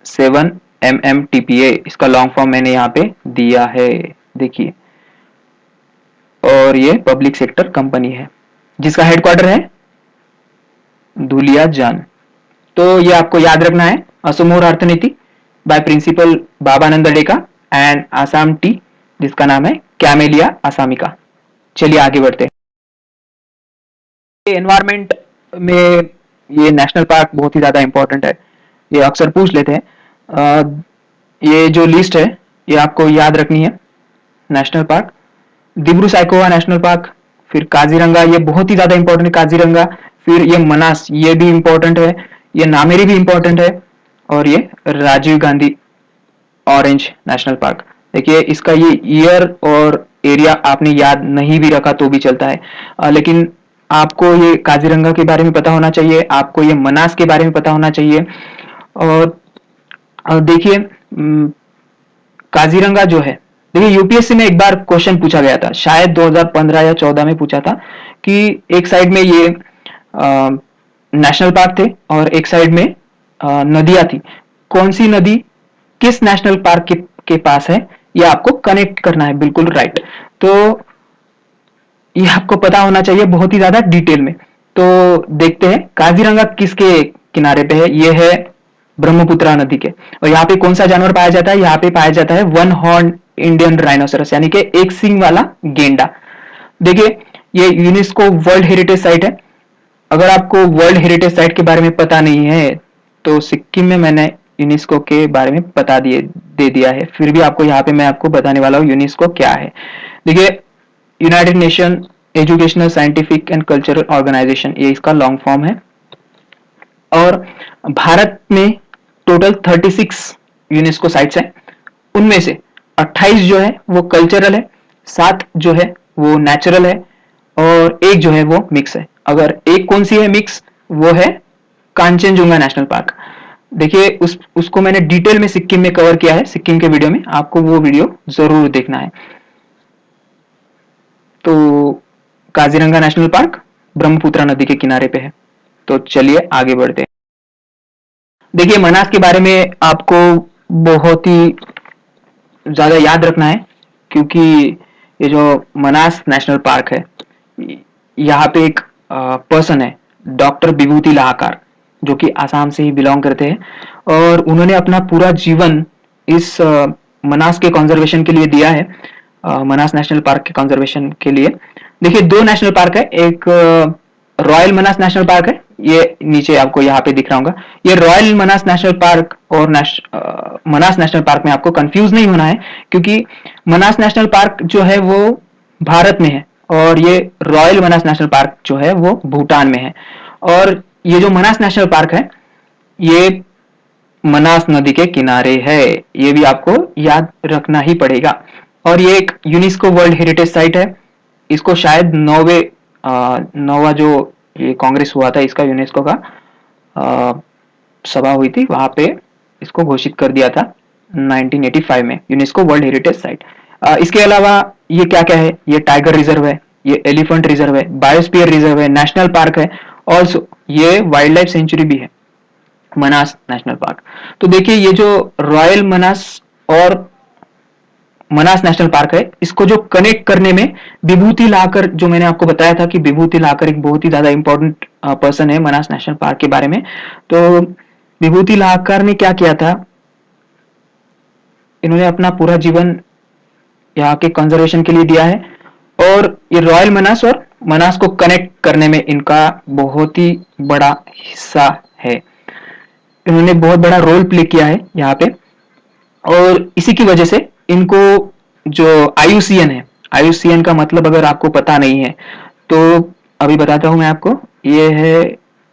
7 MMTPA। इसका लॉन्ग फॉर्म मैंने यहाँ पे दिया है, देखिए। और ये पब्लिक सेक्टर कंपनी है जिसका हेडक्वार्टर है धुलियाजान। तो ये आपको याद रखना है, असमोर अर्थनीति by principal Babananda Deka and Assam tea जिसका नाम है कैमेलिया असामिका। चलिए आगे बढ़ते हैं। एनवायरमेंट में ये नेशनल पार्क बहुत ही ज्यादा इंपॉर्टेंट है, ये अक्सर पूछ लेते हैं। ये जो लिस्ट है ये आपको याद रखनी है। National park, Dibru Saikhowa national park, फिर काजीरंगा, ये बहुत ही ज्यादा इंपॉर्टेंट है काजीरंगा। फिर ये मनास, ये भी इंपॉर्टेंट है। ये नामेरी भी इंपॉर्टेंट है। और ये Rajiv Gandhi orange national park. देखिए इसका ये ईयर और एरिया आपने याद नहीं भी रखा तो भी चलता है, लेकिन आपको ये काजीरंगा के बारे में पता होना चाहिए, आपको ये मनास के बारे में पता होना चाहिए। और देखिए काजीरंगा जो है, देखिए यूपीएससी में एक बार क्वेश्चन पूछा गया था, शायद 2015 या 14 में पूछा था कि एक साइड में ये नेशनल पार्क थे और एक साइड में नदियां थी, कौन सी नदी किस नेशनल पार्क के पास है, ये आपको कनेक्ट करना है। बिल्कुल राइट। तो ये आपको पता होना चाहिए बहुत ही ज्यादा डिटेल में। तो देखते हैं काजीरंगा किसके किनारे पे है। ये है ब्रह्मपुत्रा नदी के। और यहाँ पे कौन सा जानवर पाया जाता है? यहाँ पे पाया जाता है वन हॉर्न इंडियन राइनोसरस, यानी कि एक सींग वाला गेंडा। देखिए ये यूनेस्को वर्ल्ड हेरिटेज साइट है। अगर आपको वर्ल्ड हेरिटेज साइट के बारे में पता नहीं है तो सिक्किम में मैंने यूनेस्को के बारे में दे दिया है, फिर भी आपको यहाँ पे मैं आपको बताने वाला हूँ यूनेस्को क्या है। देखिए United Nation Educational Scientific and Cultural Organization, ये इसका लॉन्ग फॉर्म है। और भारत में टोटल 36 यूनेस्को साइट्स हैं, उनमें से 28 जो है वो कल्चरल है, 7 जो है वो नेचुरल है, और एक जो है वो मिक्स है। अगर एक कौन सी है मिक्स, वो है कांचनजुंगा नेशनल पार्क। देखिए उसको मैंने डिटेल में सिक्किम में कवर किया है, सिक्किम के वीडियो में, आपको वो वीडियो जरूर देखना है। तो काजीरंगा नेशनल पार्क ब्रह्मपुत्रा नदी के किनारे पे है। तो चलिए आगे बढ़ते हैं। देखिए मनास के बारे में आपको बहुत ही ज्यादा याद रखना है क्योंकि ये जो मनास नेशनल पार्क है, यहाँ पे एक पर्सन है डॉक्टर विभूति लाहाकार, जो कि आसाम से ही बिलोंग करते हैं, और उन्होंने अपना पूरा जीवन इस मनास के कंजर्वेशन के लिए दिया है, मनास नेशनल पार्क के कंजर्वेशन के लिए। देखिए 2 नेशनल पार्क है, एक रॉयल मनास नेशनल पार्क है, ये नीचे आपको यहाँ पे दिख रहा होगा। ये रॉयल मनास नेशनल पार्क और मनास नेशनल पार्क में आपको कंफ्यूज नहीं होना है, क्योंकि मनास नेशनल पार्क जो है वो भारत में है और ये रॉयल मनास नेशनल पार्क जो है वो भूटान में है। और ये जो मनास नेशनल पार्क है ये मनास नदी के किनारे है, ये भी आपको याद रखना ही पड़ेगा। और ये एक यूनेस्को वर्ल्ड हेरिटेज साइट है। इसको शायद नौवा जो ये कांग्रेस हुआ था इसका यूनेस्को का सभा हुई थी, वहां पे इसको घोषित कर दिया था 1985 में यूनेस्को वर्ल्ड हेरिटेज साइट। इसके अलावा ये क्या क्या है, ये टाइगर रिजर्व है, ये एलिफेंट रिजर्व है, बायोस्फीयर रिजर्व है, नेशनल पार्क है, और ये वाइल्ड लाइफ सेंचुरी भी है, मनास नेशनल पार्क। तो देखिए ये जो रॉयल मनास और मनास नेशनल पार्क है, इसको जो कनेक्ट करने में विभूति लाकर, जो मैंने आपको बताया था कि विभूति लाकर एक बहुत ही ज्यादा इंपॉर्टेंट पर्सन है मनास नेशनल पार्क के बारे में। तो विभूति लाकर ने क्या किया था, इन्होंने अपना पूरा जीवन यहाँ के कंजर्वेशन के लिए दिया है, और ये रॉयल मनास और मनास को कनेक्ट करने में इनका बहुत ही बड़ा हिस्सा है। इन्होंने बहुत बड़ा रोल प्ले किया है यहाँ पे, और इसी की वजह से इनको जो आईयूसीएन है, आईयूसीएन का मतलब अगर आपको पता नहीं है तो अभी बताता हूं मैं आपको, ये है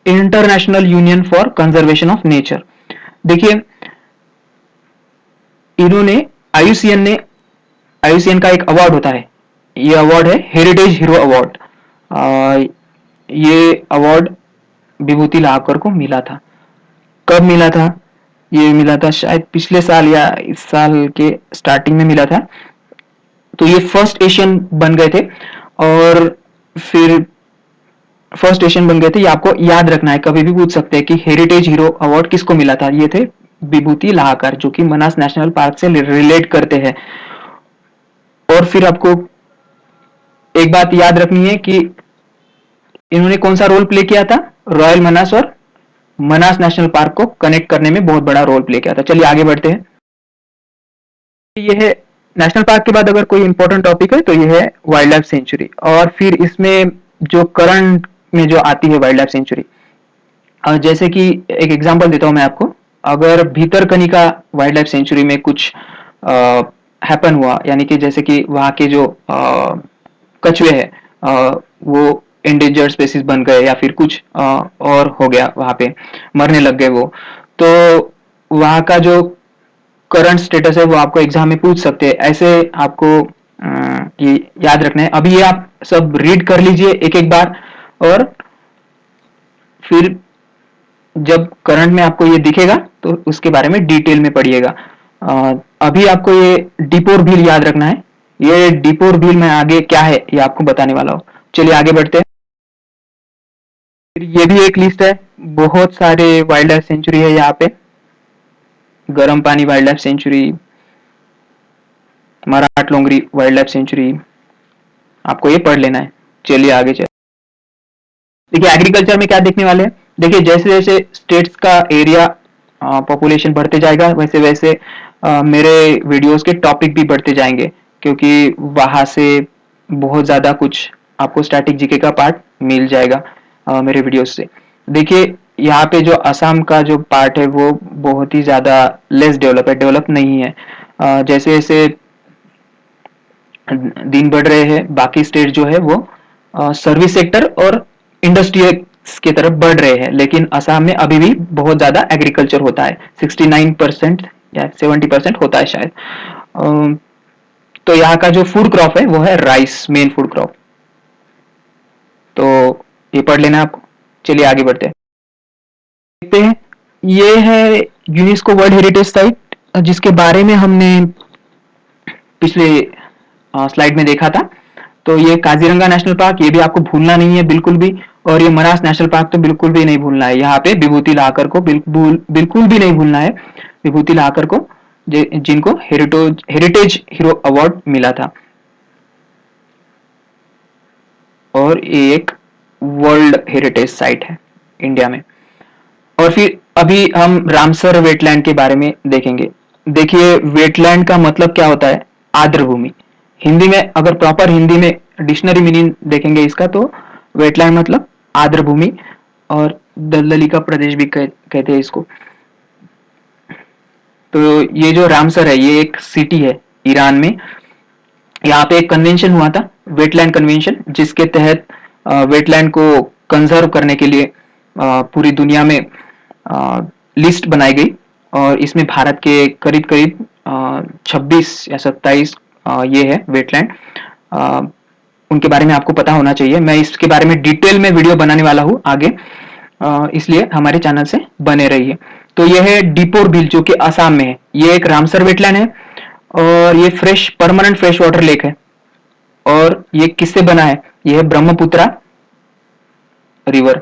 international union for conservation of nature. देखिए इन्होंने आईयूसीएन का एक अवार्ड होता है, ये अवार्ड है हेरिटेज हीरो अवार्ड। ये अवार्ड विभूति लाहकर को मिला था। कब मिला था, ये मिला था शायद पिछले साल या इस साल के स्टार्टिंग में मिला था। तो ये फर्स्ट एशियन बन गए थे, और फिर फर्स्ट एशियन बन गए थे, ये आपको याद रखना है, कभी भी पूछ सकते हैं कि हेरिटेज हीरो अवार्ड किसको मिला था। ये थे विभूति लाहकर, जो कि मनास नेशनल पार्क से रिलेट करते हैं। और फिर आपको एक बात याद रखनी है कि इन्होंने कौन सा रोल प्ले किया था, रॉयल मनास और मनास नेशनल पार्क को कनेक्ट करने में बहुत बड़ा रोल प्ले किया था। चलिए आगे बढ़ते हैं। ये है नेशनल पार्क के बाद अगर कोई इंपॉर्टेंट टॉपिक है तो ये है वाइल्ड लाइफ सेंचुरी। और फिर इसमें जो करंट में जो आती है वाइल्ड लाइफ सेंचुरी, जैसे कि एक एग्जांपल देता हूं मैं आपको, अगर भीतरकनिका वाइल्ड लाइफ सेंचुरी में कुछ हैपन हुआ, यानी कि जैसे कि वहां के जो कछुए हैं वो एंडेंजर्ड स्पेसीज बन गए, या फिर कुछ और हो गया, वहां पे मरने लग गए वो, तो वहां का जो करंट स्टेटस है वो आपको एग्जाम में पूछ सकते हैं। ऐसे आपको ये याद रखना है। अभी ये आप सब रीड कर लीजिए एक एक बार, और फिर जब करंट में आपको ये दिखेगा तो उसके बारे में डिटेल में पढ़िएगा। अभी आपको ये डिपोर भील याद रखना है। ये डिपोर भील में आगे क्या है ये आपको बताने वाला हूँ। चलिए आगे बढ़ते हैं। ये भी एक लिस्ट है, बहुत सारे वाइल्ड लाइफ सेंचुरी है यहाँ पे। Garampani wild life sanctuary, Marat Longri wild life sanctuary, आपको ये पढ़ लेना है। चलिए आगे चल। देखिए एग्रीकल्चर में क्या देखने वाले हैं। देखिए जैसे जैसे स्टेट्स का एरिया पॉपुलेशन बढ़ते जाएगा, वैसे वैसे मेरे वीडियोस के टॉपिक भी बढ़ते जाएंगे, क्योंकि वहां से बहुत ज्यादा कुछ आपको स्टैटिक जीके का पार्ट मिल जाएगा मेरे वीडियोस से। देखिए यहाँ पे जो असम का जो पार्ट है वो बहुत ही ज्यादा लेस डेवलप है, डेवलप नहीं है। जैसे जैसे दिन बढ़ रहे हैं, बाकी स्टेट जो है वो सर्विस सेक्टर और इंडस्ट्रीज की तरफ बढ़ रहे हैं, लेकिन असम में अभी भी बहुत ज्यादा एग्रीकल्चर होता है, 69% या 70% होता है शायद। तो यहाँ का जो फूड क्रॉप है वो है राइस, मेन फूड क्रॉप। तो ये पढ़ लेना आपको। चलिए आगे बढ़ते हैं। देखते हैं, ये है यूनेस्को वर्ल्ड हेरिटेज साइट, जिसके बारे में हमने पिछले स्लाइड में देखा था। तो ये काजीरंगा नेशनल पार्क, ये भी आपको भूलना नहीं है बिल्कुल भी। और ये मनास नेशनल पार्क तो बिल्कुल भी नहीं भूलना है। यहाँ पे विभूति लाकर को बिल्कुल भी नहीं भूलना है, विभूति लाकर को, जिनको हेरिटेज हीरो अवार्ड मिला था। और ये एक वर्ल्ड हेरिटेज साइट है इंडिया में। और फिर अभी हम रामसर वेटलैंड के बारे में देखेंगे। देखिए वेटलैंड का मतलब क्या होता है, आर्द्र भूमि। हिंदी में अगर प्रॉपर हिंदी में डिक्शनरी मीनिंग देखेंगे इसका, तो वेटलैंड मतलब आर्द्र भूमि, और दलदली का प्रदेश भी कहते हैं इसको। तो ये जो रामसर है ये एक सिटी है ईरान में। यहाँ पे एक कन्वेंशन हुआ था वेटलैंड कन्वेंशन, जिसके तहत वेटलैंड को कंजर्व करने के लिए पूरी दुनिया में लिस्ट बनाई गई। और इसमें भारत के करीब करीब 26 या 27 ये है वेटलैंड। उनके बारे में आपको पता होना चाहिए। मैं इसके बारे में डिटेल में वीडियो बनाने वाला हूँ आगे, इसलिए हमारे चैनल से बने रहिए। तो यह है दीपोर बिल, जो कि असम में है। ये एक रामसर वेटलैंड है और ये परमानेंट फ्रेश वाटर लेक है। और ये किससे बना है? ये है ब्रह्मपुत्रा रिवर,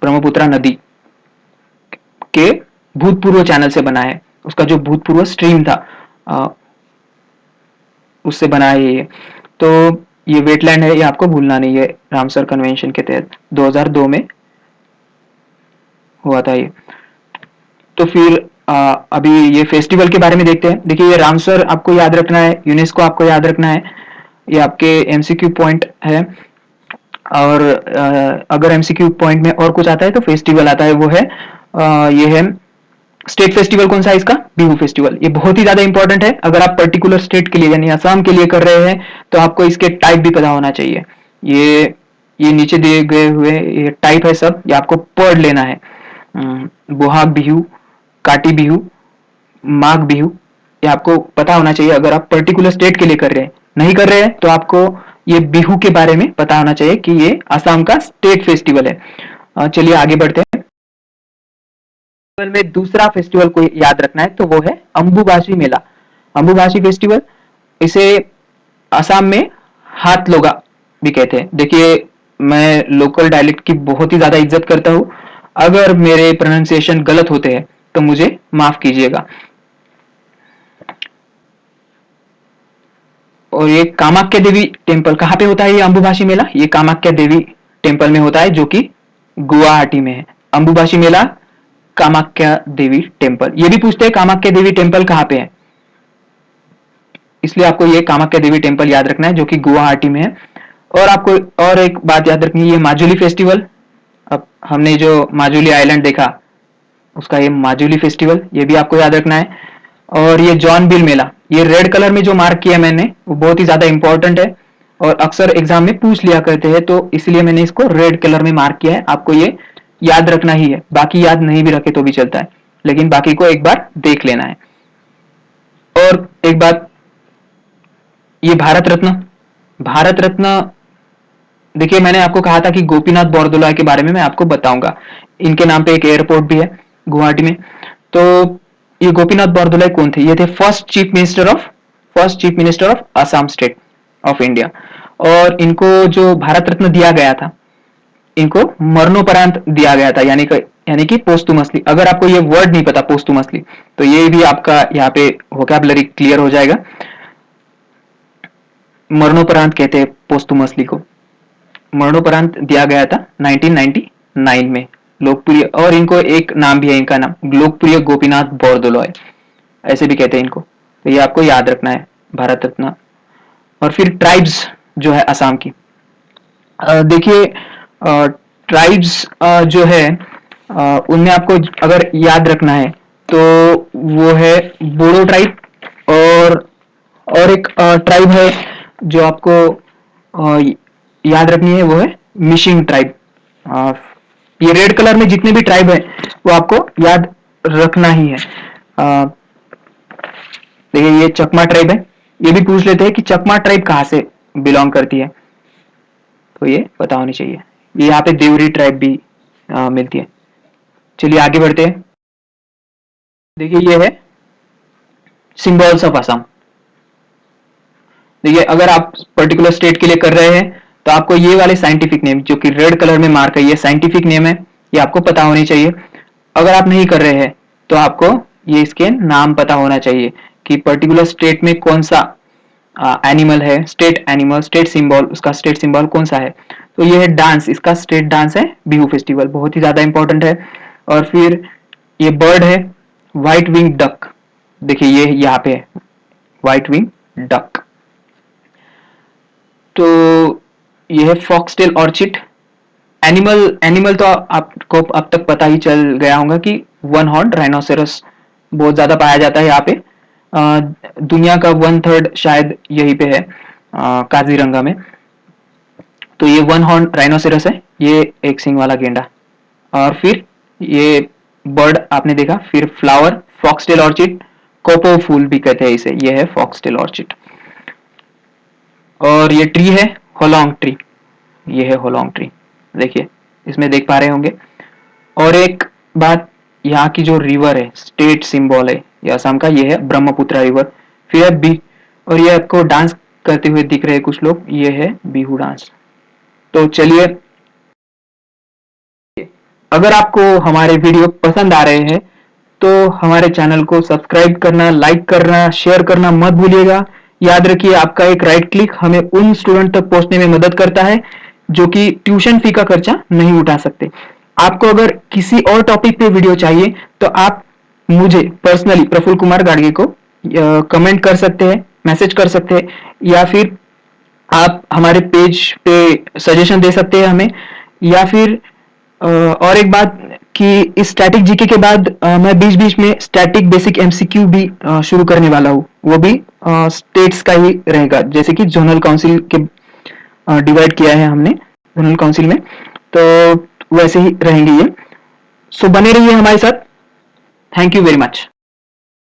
ब्रह्मपुत्रा नदी के भूतपूर्व चैनल से बना है। उसका जो भूतपूर्व स्ट्रीम था उससे बना है ये। तो ये वेटलैंड है, ये आपको भूलना नहीं है। रामसर कन्वेंशन के तहत 2002 में हुआ था ये। तो फिर अभी ये फेस्टिवल के बारे में देखते हैं। देखिए, ये रामसर आपको याद रखना है, यूनेस्को आपको याद रखना है, ये आपके एमसीक्यू पॉइंट है। और अगर एमसीक्यू पॉइंट में और कुछ आता है तो फेस्टिवल आता है, वो है ये है स्टेट फेस्टिवल। कौन सा है इसका? बिहू फेस्टिवल। ये बहुत ही ज्यादा इंपॉर्टेंट है। अगर आप पर्टिकुलर स्टेट के लिए यानी असम के लिए कर रहे हैं तो आपको इसके टाइप भी पता होना चाहिए। ये नीचे दिए गए हुए ये टाइप है सब, ये आपको पढ़ लेना है। बोहाग बिहू, काटी बिहू, माघ बिहू, ये आपको पता होना चाहिए अगर आप पर्टिकुलर स्टेट के लिए कर रहे हैं। नहीं कर रहे हैं तो आपको ये बिहू के बारे में पता होना चाहिए कि ये असम का स्टेट फेस्टिवल है। चलिए आगे बढ़ते हैं। में दूसरा फेस्टिवल को याद रखना है तो वो है अंबुबाची मेला। अंबुबाची फेस्टिवल, इसे असम में हाथ लोगा भी कहते हैं। देखिए, मैं लोकल डायलेक्ट की बहुत ही ज्यादा इज्जत करता हूँ। अगर मेरे प्रोनाउंसिएशन गलत होते हैं तो मुझे माफ कीजिएगा। और ये कामाख्या देवी टेम्पल कहाँ पे होता है? ये अंबुबाची मेला ये कामाख्या देवी टेम्पल में होता है, जो कि गुवाहाटी में है। अंबुबाची मेला कामाख्या देवी टेम्पल। ये भी पूछते हैं कामाख्या देवी टेम्पल कहाँ पे है, इसलिए आपको ये कामाख्या देवी टेम्पल याद रखना है, जो कि गुवाहाटी में है। और आपको और एक बात याद रखनी है, ये माजुली फेस्टिवल। अब हमने जो माजुली आइलैंड देखा उसका ये माजुली फेस्टिवल, ये भी आपको याद रखना है। और ये जॉन बिल मेला, ये रेड कलर में जो मार्क किया मैंने वो बहुत ही ज्यादा इंपॉर्टेंट है और अक्सर एग्जाम में पूछ लिया करते हैं, तो इसलिए मैंने इसको रेड कलर में मार्क किया है। आपको ये याद रखना ही है, बाकी याद नहीं भी रखे तो भी चलता है, लेकिन बाकी को एक बार देख लेना है। और एक बात, ये भारत रत्न, भारत रत्न, देखिए मैंने आपको कहा था कि गोपीनाथ बोरदोलोई के बारे में मैं आपको बताऊंगा। इनके नाम पे एक एयरपोर्ट भी है गुवाहाटी में। तो ये गोपीनाथ बोरदोलोई कौन थे? ये थे first chief minister of Assam state of India. और इनको जो भारत रत्न दिया गया था, इनको मरणोपरांत दिया गया था, यानी कि पोस्टुमसली। अगर आपको ये वर्ड नहीं पता पोस्टुमसली, तो ये भी आपका यहाँ पे वोकैबुलरी क्लियर हो जाएगा। मरणोपरांत कहते हैं पोस्टुमसली को। मरणोपरांत दिया गया था 1999 में। लोकप्रिय, और इनको एक नाम भी है, इनका नाम लोकप्रिय गोपीनाथ बोरदोलोई, ऐसे भी कहते हैं इनको। तो ये आपको याद रखना है, भारत रत्न। और फिर ट्राइब्स जो है असम की, देखिए ट्राइब्स जो है उनमें आपको अगर याद रखना है तो वो है बोडो ट्राइब। और एक ट्राइब है जो आपको याद रखनी है, वो है मिशिंग ट्राइब। ये रेड कलर में जितने भी ट्राइब है वो आपको याद रखना ही है। देखिए, ये चकमा ट्राइब है। ये भी पूछ लेते हैं कि चकमा ट्राइब कहाँ से बिलोंग करती है, तो ये पता होनी चाहिए। ये यहाँ पे देवरी ट्राइब भी मिलती है। चलिए आगे बढ़ते हैं। देखिए, ये है सिंबल्स ऑफ असम। देखिए, अगर आप पर्टिकुलर स्टेट के लिए कर रहे हैं तो आपको ये वाले साइंटिफिक नेम, जो कि रेड कलर में मार्क है, ये साइंटिफिक नेम है, ये आपको पता होनी चाहिए। अगर आप नहीं कर रहे हैं तो आपको ये इसके नाम पता होना चाहिए कि पर्टिकुलर स्टेट में कौन सा एनिमल है, स्टेट एनिमल, स्टेट सिंबल, उसका स्टेट सिंबल कौन सा है। तो ये है डांस, इसका स्टेट डांस है बिहू फेस्टिवल, बहुत ही ज्यादा इंपॉर्टेंट है। और फिर ये बर्ड है व्हाइट विंग डक। देखिए, ये यहाँ पे है व्हाइट विंग डक। तो ये है फॉक्सटेल ऑर्चिड। एनिमल तो आपको अब तक पता ही चल गया होगा कि वन हॉर्न राइनोसेरस बहुत ज्यादा पाया जाता है यहाँ पे। दुनिया का 1/3 शायद यहीं पे है, काजीरंगा में। तो ये वन हॉर्न राइनोसेरस है, ये एक सिंग वाला गेंडा। और फिर ये बर्ड आपने देखा। फिर फ्लावर फॉक्सटेल ऑर्चिड, कोपो फूल भी कहते हैं इसे, ये है फॉक्सटेल ऑर्चिड। और ये ट्री है होलोंग ट्री, ये है होलोंग ट्री, देखिए इसमें देख पा रहे होंगे। और एक बात, यहाँ की जो रिवर है, स्टेट सिंबल है ये असम का, ये है ब्रह्मपुत्र रिवर। फिर है बी, और ये आपको डांस करते हुए दिख रहे हैं कुछ लोग, ये है बिहू डांस। तो चलिए, अगर आपको हमारे वीडियो पसंद आ रहे हैं तो हमारे चैनल को सब्सक्राइब करना, लाइक करना, शेयर करना मत भूलिएगा। याद रखिए, आपका एक राइट क्लिक हमें उन स्टूडेंट तक पहुंचने में मदद करता है जो कि ट्यूशन फी का खर्चा नहीं उठा सकते। आपको अगर किसी और टॉपिक पे वीडियो चाहिए तो आप मुझे पर्सनली प्रफुल्ल कुमार गाड़गे को कमेंट कर सकते हैं, मैसेज कर सकते हैं, या फिर आप हमारे पेज पे सजेशन दे सकते हैं हमें। या फिर और एक बात कि इस स्टैटिक जीके के बाद मैं बीच बीच में स्टैटिक बेसिक एमसीक्यू भी शुरू करने वाला हूँ। वो भी स्टेट्स का ही रहेगा, जैसे कि जोनल काउंसिल के डिवाइड किया है हमने जोनल काउंसिल में, तो वैसे ही रहेंगे ये। सो बने रहिए हमारे साथ। Thank you very much.